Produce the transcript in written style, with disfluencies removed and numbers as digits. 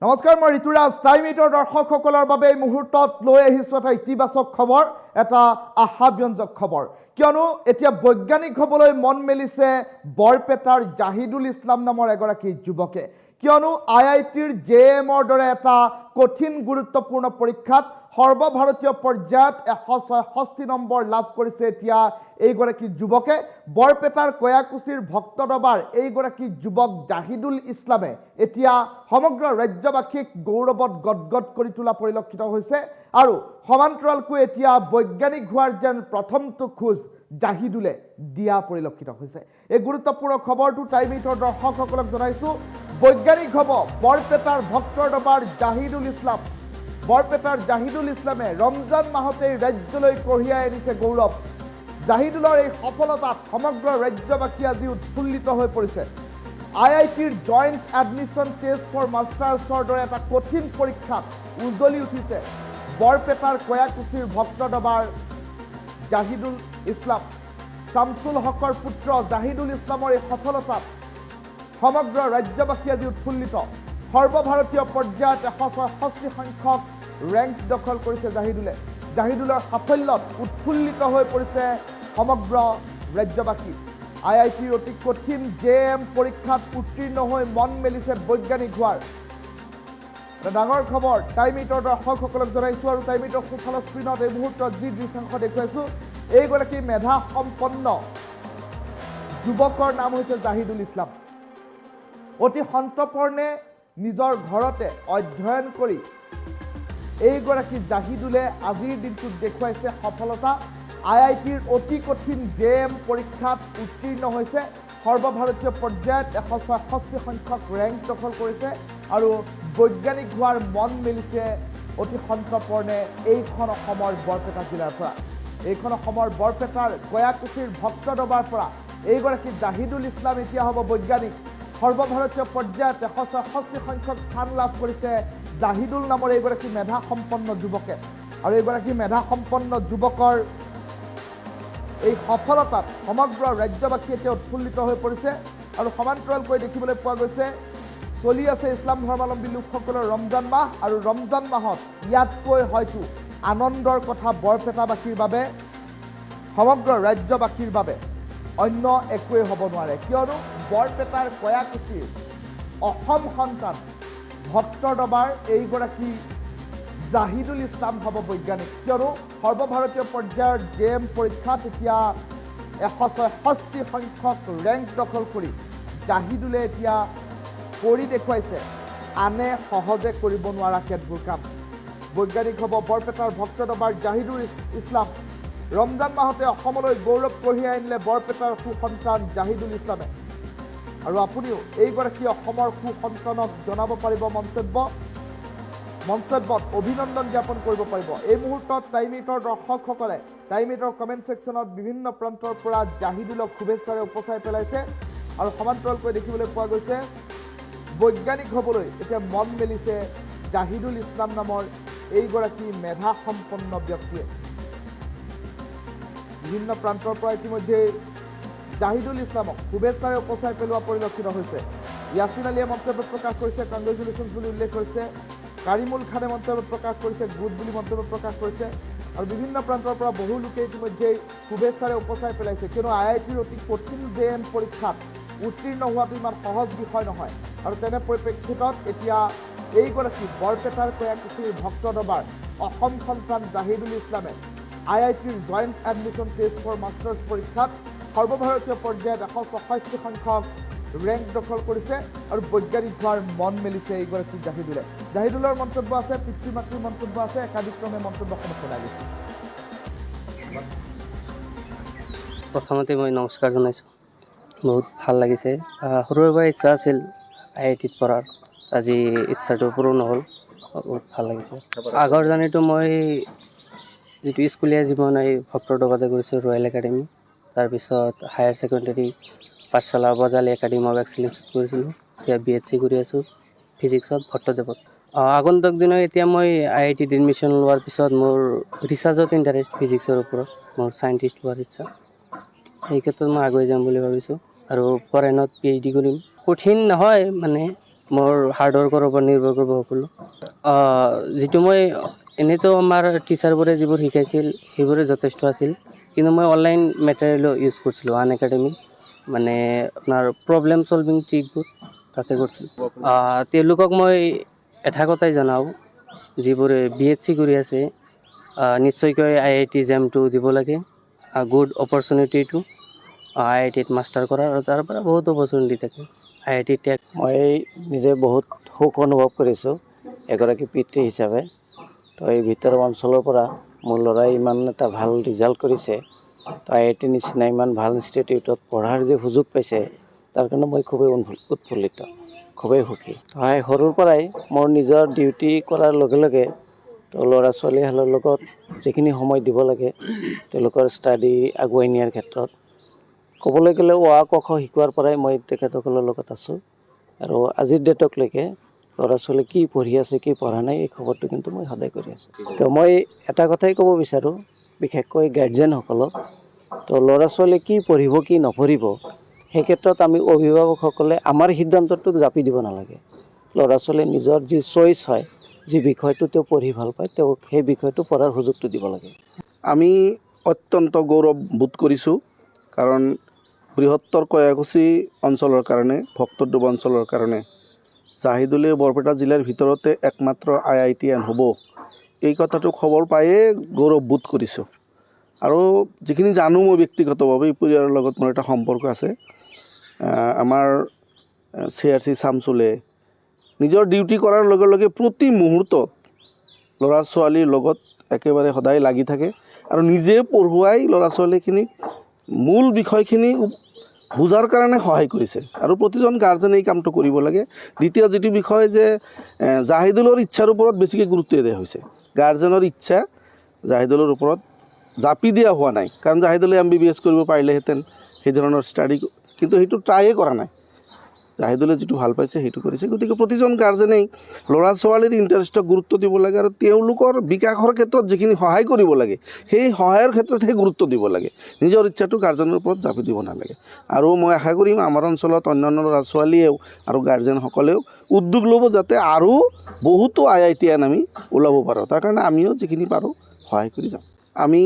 নমস্কাৰ, মই ঋতুৰাজ। টাইম এইটৰ দৰ্শকসকলৰ বাবে এই মুহূৰ্তত লৈ আহিছোঁ এটা ইতিবাচক খবৰ, এটা আশাব্যঞ্জক খবৰ। কিয়নো এতিয়া বৈজ্ঞানিক হ'বলৈ মন মেলিছে বৰপেটাৰ জাহিদুল ইছলাম নামৰ এগৰাকী যুৱকে। কিয়নো IITৰ JEMৰ দৰে এটা কঠিন গুৰুত্বপূৰ্ণ পৰীক্ষাত সৰ্বভাৰতীয় পৰ্যায়ত 166 নম্বৰ লাভ কৰিছে এতিয়া এইগৰাকী যুৱকে। বৰপেটাৰ কয়াকুছিৰ ভক্তদবাৰ এইগৰাকী যুৱক জাহিদুল ইছলামে এতিয়া সমগ্ৰ ৰাজ্যবাসীক গৌৰৱত গদগদ কৰি তোলা পৰিলক্ষিত হৈছে। আৰু সমান্তৰালকৈ এতিয়া বৈজ্ঞানিক হোৱাৰ যেন প্ৰথমটো খোজ জাহিদুলে দিয়া পৰিলক্ষিত হৈছে। এই গুৰুত্বপূৰ্ণ খবৰটো টাইম এইটৰ দৰ্শকসকলক জনাইছোঁ। বৈজ্ঞানিক হ'ব বৰপেটাৰ ভক্তৰ দবাৰ জাহিদুল ইছলাম। বৰপেটাৰ জাহিদুল ইছলামে ৰমজান মাহতেই ৰাজ্যলৈ কঢ়িয়াই আনিছে গৌৰৱ। জাহিদুলৰ এই সফলতাত সমগ্ৰ ৰাজ্যবাসী আজি উৎফুল্লিত হৈ পৰিছে। IITৰ জইণ্ট এডমিশ্যন টেষ্ট ফৰ মাষ্টাৰ্ছৰ দৰে এটা কঠিন পৰীক্ষাত উজ্বলি উঠিছে বৰপেটাৰ কয়াকুছিৰ ভক্তদবাৰ জাহিদুল ইছলাম। শামছুল হকৰ পুত্ৰ জাহিদুল ইছলামৰ এই সফলতাত সমগ্ৰ ৰাজ্যবাসী আজি উৎফুল্লিত। সৰ্বভাৰতীয় পৰ্যায়ত 166 সংখ্যক ৰেংক দখল কৰিছে জাহিদুলে। জাহিদুলৰ সাফল্যত উৎফুল্লিত হৈ পৰিছে সমগ্ৰ ৰাজ্যবাসী। IITৰ অতি কঠিন JEM পৰীক্ষাত উত্তীৰ্ণ হৈ মন মেলিছে বৈজ্ঞানিক হোৱাৰ এটা ডাঙৰ খবৰ টাইম এইটৰ দৰ্শকসকলক জনাইছোঁ। আৰু টাইম এইটৰ সোঁফালৰ স্ক্ৰীণত এই মুহূৰ্তত যি দৃশ্যাংশ দেখুৱাইছোঁ, এইগৰাকী মেধা সম্পন্ন যুৱকৰ নাম হৈছে জাহিদুল ইছলাম। অতি সন্তৰ্পণে নিজৰ ঘৰতে অধ্যয়ন কৰি এইগৰাকী জাহিদুলে আজিৰ দিনটোত দেখুৱাইছে সফলতা। IITৰ অতি কঠিন JEM পৰীক্ষাত উত্তীৰ্ণ হৈছে। সৰ্বভাৰতীয় পৰ্যায়ত 166 সংখ্যক ৰেংক দখল কৰিছে আৰু বৈজ্ঞানিক হোৱাৰ মন মেলিছে অতি সন্তৰ্পণে এইখন অসমৰ বৰপেটা জিলাৰ পৰা। এইখন অসমৰ বৰপেটাৰ কয়াকুছিৰ ভক্তদবাৰ পৰা এইগৰাকী জাহিদুল ইছলাম এতিয়া হ'ব বৈজ্ঞানিক। সৰ্বভাৰতীয় পৰ্যায়ত 166 সংখ্যক স্থান লাভ কৰিছে জাহিদুল নামৰ এইগৰাকী মেধা সম্পন্ন যুৱকে। আৰু এইগৰাকী মেধা সম্পন্ন যুৱকৰ এই সফলতাত সমগ্ৰ ৰাজ্যবাসী এতিয়া উৎফুল্লিত হৈ পৰিছে। আৰু সমান্তৰালকৈ দেখিবলৈ পোৱা গৈছে চলি আছে ইছলাম ধৰ্মাৱলম্বী লোকসকলৰ ৰমজান মাহ। আৰু ৰমজান মাহত ইয়াতকৈ হয়তো আনন্দৰ কথা বৰপেটাবাসীৰ বাবে, সমগ্ৰ ৰাজ্যবাসীৰ বাবে অন্য একোৱেই হ'ব নোৱাৰে। কিয়নো বৰপেটাৰ কয়াকুছিৰ অসম সন্তান ভক্তৰ দবাৰ এইগৰাকী জাহিদুল ইছলাম হ'ব বৈজ্ঞানিক। কিয়নো সৰ্বভাৰতীয় পৰ্যায়ৰ JEM পৰীক্ষাত এতিয়া 166 সংখ্যক ৰেংক দখল কৰি জাহিদুলে এতিয়া কৰি দেখুৱাইছে আনে সহজে কৰিব নোৱাৰা কেতবোৰ কাম। বৈজ্ঞানিক হ'ব বৰপেটাৰ ভক্তদবাৰ জাহিদুল ইছলাম। ৰমজান মাহতে অসমলৈ গৌৰৱ কঢ়িয়াই আনিলে বৰপেটাৰ সুসন্তান জাহিদুল ইছলামে। আৰু আপুনিও এইগৰাকী অসমৰ সুসন্তানক জনাব পাৰিব মন্তব্যত অভিনন্দন জ্ঞাপন কৰিব পাৰিব। এই মুহূৰ্তত টাইম এইটৰ দৰ্শকসকলে টাইম এইটৰ কমেণ্ট ছেকশ্যনত বিভিন্ন প্ৰান্তৰ পৰা জাহিদুলক শুভেচ্ছাৰে উপচাই পেলাইছে। আৰু সমান্তৰালকৈ দেখিবলৈ পোৱা গৈছে বৈজ্ঞানিক হ'বলৈ এতিয়া মন মেলিছে জাহিদুল ইছলাম নামৰ এইগৰাকী মেধা সম্পন্ন ব্যক্তিয়ে। বিভিন্ন প্ৰান্তৰ পৰা ইতিমধ্যে জাহিদুল ইছলামক শুভেচ্ছাৰে উপচাই পেলোৱা পৰিলক্ষিত হৈছে। ইয়াছিন আলীয়ে মন্তব্য প্ৰকাশ কৰিছে কংগ্ৰেচুলেশ্যনছ বুলি উল্লেখ কৰিছে। কাৰিমুল খানে মন্তব্য প্ৰকাশ কৰিছে গুড বুলি মন্তব্য প্ৰকাশ কৰিছে। আৰু বিভিন্ন প্ৰান্তৰ পৰা বহু লোকে ইতিমধ্যে শুভেচ্ছাৰে উপচাই পেলাইছে। কিয়নো IITৰ অতি কঠিন JEM পৰীক্ষাত উত্তীৰ্ণ হোৱাটো ইমান সহজ বিষয় নহয়। আৰু তেনে পৰিপ্ৰেক্ষিতত এতিয়া এইগৰাকী বৰপেটাৰ কয়াকুছিৰ ভক্তদবাৰ অসম সন্তান জাহিদুল ইছলামে IITৰ joint admission test for masters পৰীক্ষাত সৰ্বভাৰতীয় পৰ্যায়ত 166 সংখ্যক ৰেংক দখল কৰিছে আৰু বৈজ্ঞানিক হোৱাৰ মন মেলিছে এইগৰাকী জাহিদুলে। জাহিদুলৰ মন্তব্য আছে, পিতৃ মাতৃৰ মন্তব্য আছে, একাধিক্ৰমে মন্তব্যসমূহ শুনাই গৈছে। প্ৰথমতে মই নমস্কাৰ জনাইছোঁ। বহুত ভাল লাগিছে। সৰুৰে পৰা ইচ্ছা আছিল IITত পঢ়াৰ, আজি ইচ্ছাটো পূৰণ হ'ল। বহুত ভাল লাগিছে। আগৰ জাৰ্ণিটো মই যিটো স্কুলীয়া জীৱন এই ভক্তৰ দবাতে কৰিছোঁ ৰয়েল একাডেমি, তাৰপিছত হায়াৰ ছেকেণ্ডেৰী পাঠশালা বজালী একাডেমি অফ এক্সেলেঞ্চত কৰিছিলোঁ। এতিয়া BSc কৰি আছোঁ ফিজিক্সত ভট্টদেৱত। আগন্তুক দিনত এতিয়া মই IITত এডমিশ্যন লোৱাৰ পিছত মোৰ ৰিচাৰ্চত ইণ্টাৰেষ্ট, ফিজিক্সৰ ওপৰত মোৰ চাইণ্টিষ্ট হোৱাৰ ইচ্ছা। এই ক্ষেত্ৰত মই আগুৱাই যাম বুলি ভাবিছোঁ। আৰু ফৰেনত PhD কৰিম। কঠিন নহয় মানে মোৰ হাৰ্ড ৱৰ্কৰ ওপৰত নিৰ্ভৰ কৰিব সকলো যিটো মই এনেইতো আমাৰ টিচাৰবোৰে যিবোৰ শিকাইছিল সেইবোৰে যথেষ্ট আছিল, কিন্তু মই অনলাইন মেটেৰিয়েলো ইউজ কৰিছিলোঁ আন একাডেমি, মানে আপোনাৰ প্ৰব্লেম চলভিং ট্ৰিকবোৰ তাতে কৰিছিলোঁ। তেওঁলোকক মই এটা কথাই জনাওঁ, যিবোৰে BSc কৰি আছে নিশ্চয়কৈ IIT JAM-টো দিব লাগে, গুড অপৰচুনিটিটো IIT-ত মাষ্টাৰ কৰাৰ, আৰু তাৰ পৰা বহুত অপৰচুনিটি থাকে IIT টেক। মই নিজে বহুত সুখ অনুভৱ কৰিছোঁ এগৰাকী পিতৃ হিচাপে। তো এই ভিতৰৰ অঞ্চলৰ পৰা মোৰ ল'ৰাই ইমান এটা ভাল ৰিজাল্ট কৰিছে, তো IIT নিচিনা ইমান ভাল ইনষ্টিটিউটত পঢ়াৰ যে সুযোগ পাইছে তাৰ কাৰণে মই খুবেই উৎফুল্লিত, খুবেই সুখী। হয়, সৰুৰ পৰাই মোৰ নিজৰ ডিউটি কৰাৰ লগে লগে তো ল'ৰা ছোৱালীহালৰ লগত যিখিনি সময় দিব লাগে তেওঁলোকৰ ষ্টাডি আগুৱাই নিয়াৰ ক্ষেত্ৰত, ক'বলৈ গ'লে অ আ ক খ শিকোৱাৰ পৰাই মই তেখেতসকলৰ লগত আছোঁ, আৰু আজিৰ ডেটকলৈকে ল'ৰা ছোৱালী কি পঢ়ি আছে কি পঢ়া নাই এই খবৰটো কিন্তু মই সদায় কৰি আছোঁ। তো মই এটা কথাই ক'ব বিচাৰোঁ বিশেষকৈ গাৰ্জেনসকলক, তো ল'ৰা ছোৱালীয়ে কি পঢ়িব কি নপঢ়িব সেই ক্ষেত্ৰত আমি অভিভাৱকসকলে আমাৰ সিদ্ধান্তটোক জাপি দিব নালাগে। ল'ৰা ছোৱালীয়ে নিজৰ যি চইচ হয়, যি বিষয়টো তেওঁ পঢ়ি ভাল পায় তেওঁক সেই বিষয়টো পঢ়াৰ সুযোগটো দিব লাগে। আমি অত্যন্ত গৌৰৱ বোধ কৰিছোঁ, কাৰণ বৃহত্তৰ কয়াকুছি অঞ্চলৰ কাৰণে, ভক্তদ্বীপ অঞ্চলৰ কাৰণে জাহিদুলে বৰপেটা জিলাৰ ভিতৰতে একমাত্ৰ IITian হ'ব, এই কথাটো খবৰ পায়ে গৌৰৱ বোধ কৰিছোঁ। আৰু যিখিনি জানো মই ব্যক্তিগতভাৱে এই পৰিয়ালৰ লগত মোৰ এটা সম্পৰ্ক আছে। আমাৰ CRC শামছুলে নিজৰ ডিউটি কৰাৰ লগে লগে প্ৰতি মুহূৰ্তত ল'ৰা ছোৱালীৰ লগত একেবাৰে সদায় লাগি থাকে, আৰু নিজে পঢ়ুৱাই ল'ৰা ছোৱালীখিনিক মূল বিষয়খিনি বুজাৰ কাৰণে সহায় কৰিছে, আৰু প্ৰতিজন গাৰ্জেনে এই কামটো কৰিব লাগে। দ্বিতীয় যিটো বিষয় যে জাহিদুলৰ ইচ্ছাৰ ওপৰত বেছিকৈ গুৰুত্ব দিয়া হৈছে, গাৰ্জেনৰ ইচ্ছা জাহিদুলৰ ওপৰত জাপি দিয়া হোৱা নাই, কাৰণ জাহিদুলে MBBS কৰিব পাৰিলেহেঁতেন সেই ধৰণৰ ষ্টাডি, কিন্তু সেইটো ট্ৰায়ে কৰা নাই। জাহিদুলে যিটো ভাল পাইছে সেইটো কৰিছে। গতিকে প্ৰতিজন গাৰ্জেনেই ল'ৰা ছোৱালীৰ ইণ্টাৰেষ্টক গুৰুত্ব দিব লাগে, আৰু তেওঁলোকৰ বিকাশৰ ক্ষেত্ৰত যিখিনি সহায় কৰিব লাগে সেই সহায়ৰ ক্ষেত্ৰতহে গুৰুত্ব দিব লাগে, নিজৰ ইচ্ছাটো গাৰ্জেনৰ ওপৰত জাপি দিব নালাগে। আৰু মই আশা কৰিম আমাৰ অঞ্চলত অন্যান্য ল'ৰা ছোৱালীয়েও আৰু গাৰ্জেনসকলেও উদ্যোগ ল'ব, যাতে আৰু বহুতো IITian আমি ওলাব পাৰোঁ। তাৰ কাৰণে আমিও যিখিনি পাৰোঁ সহায় কৰি যাম। আমি